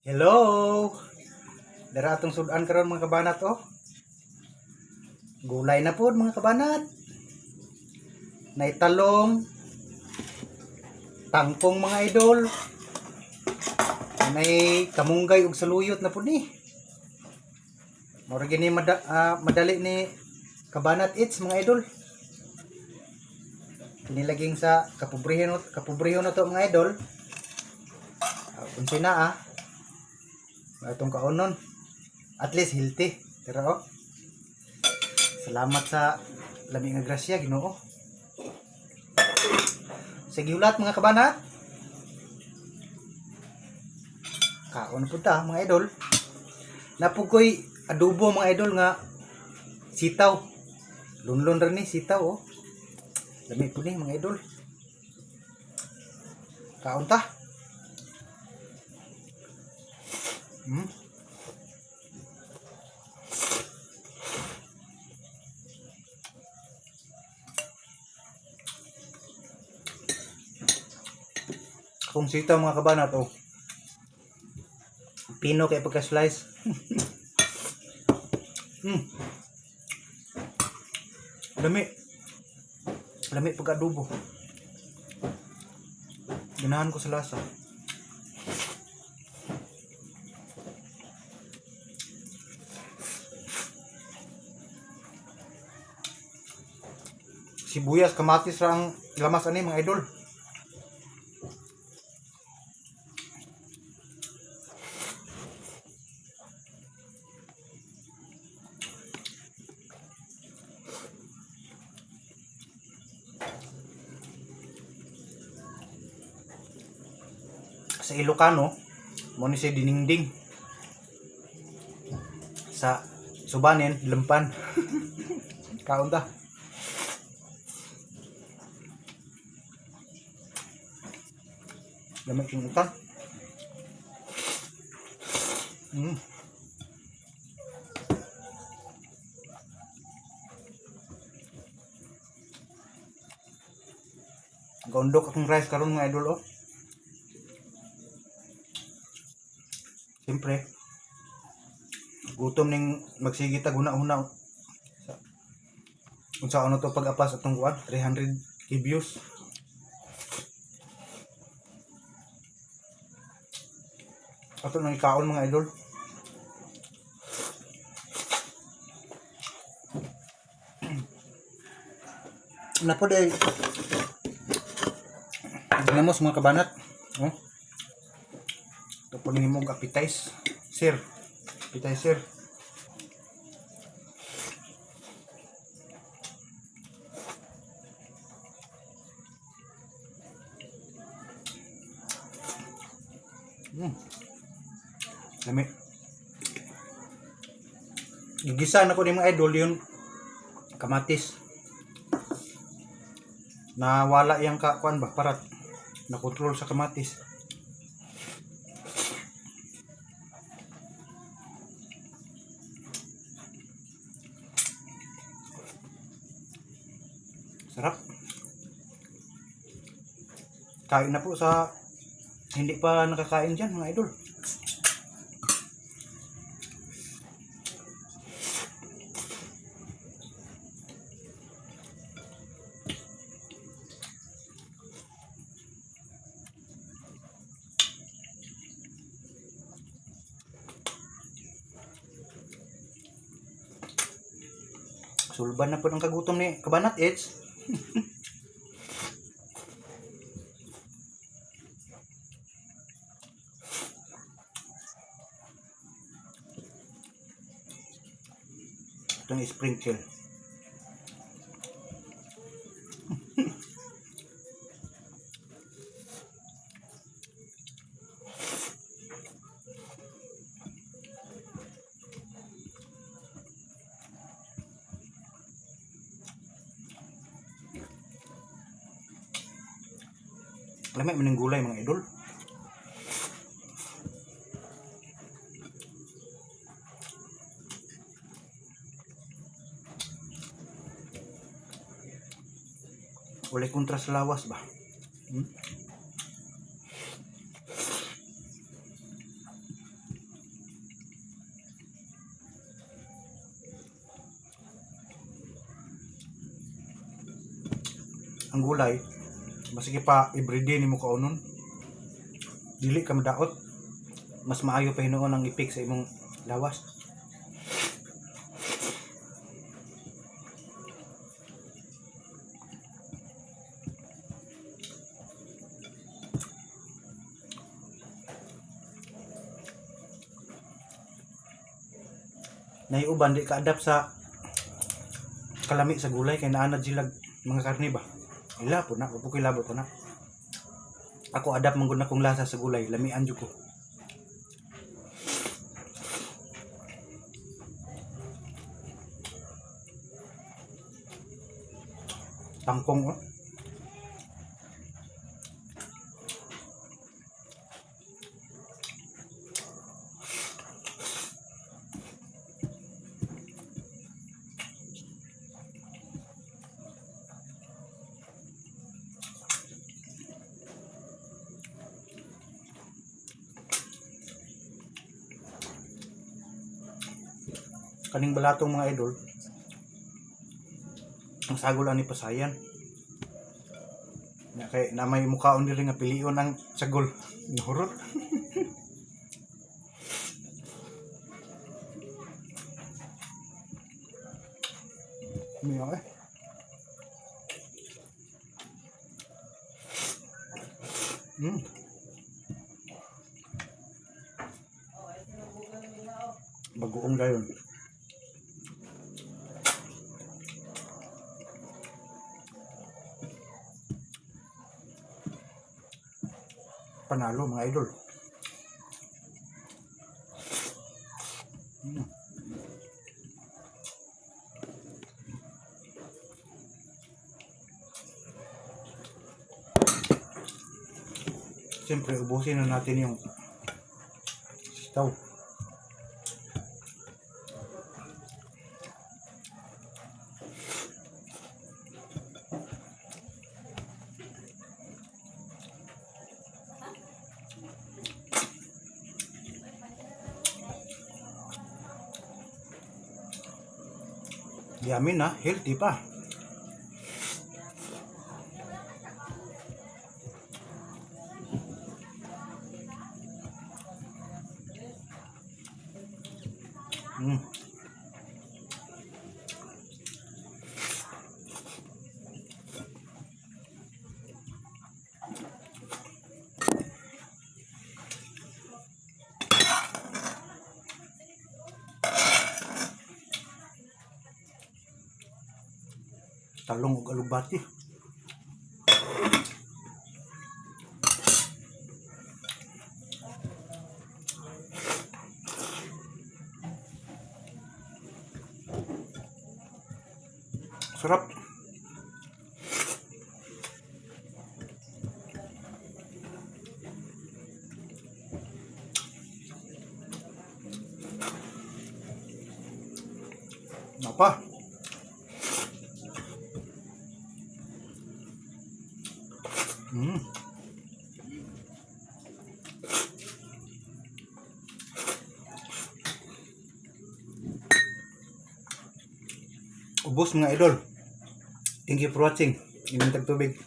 Hello! Dara atong sudan karon mga kabanat oh. Gulay na pod mga kabanat. Naitalong, tangkong mga idol. May kamunggay ug saluyot na pod ni. Mura gini madali ni kabanat eats mga idol. Pinilaging sa kapobrehon na to mga idol. Unsay na itong kaonon. At least healthy. Pero salamat sa lami nga grasya Ginoo. Sige ulat mga kabanat. Kaon po ta mga idol. Napugoy adobo mga idol nga sitaw. Lunlon rin ni sitaw oh. Lami po ni mga idol. Kaon ta. Kung sitaw mga kabanat oh. Pino kay pagka-slice. Lami pagka-adobo. Ganahan ko sa lasa. Sibuyas, kamatis ra ang lamas ani mga idol. Sa Ilocano, mo ni siya diningding. Sa Subanen, lempan. Kaon ta. Lamig yung utan. Gondok akong rice karon mga idol oh. Siyempre gutom ning magsigita guna-una unsa ano to pag-apas atong kuan 300k views. Ato nang ikaon mga idol. Napo day ginamos mga kabanat oh. Ito po nimo appetizer sir. Appetizer. Lami. Igisa na ko ni mga idol yung kamatis. Nawala yung kuan ba parat. Na control sa kamatis. Sarap. Kain na po sa hindi pa nakakain dyan mga idol. Sulban na po ng kagutom ni kabanat Eds. Itong sprinkle. Lamay man ng gulay mga idol. Walay kontra sa lawas ba? ang gulay, masige pa everyday nimo kaunon. Dili ka madaot. Mas maayo pa hinuon ang ipik sa imong lawas. Naiuban di ka adapt sa kalami sa gulay kay naanad sila mga karne ba. Ila po na, upo ko ilabot na. Ako adapt man gud na kong lasa sa gulay, lamian jud ko. Tangkong oh. Kaning balatong mga idol, ang sagol ani pasayan. Na kay na may mukhaon diri nga pilion ang sagol. Nahurot. Miyo eh. Bagoong gayon. Panalo mga idol. Siyempre ubusin na natin yung sitaw. Yamin na, healthy pa. Talong ug alubati. Sarap. Apa? Ubos mga idol. Thank you for watching. Inom tag tubig.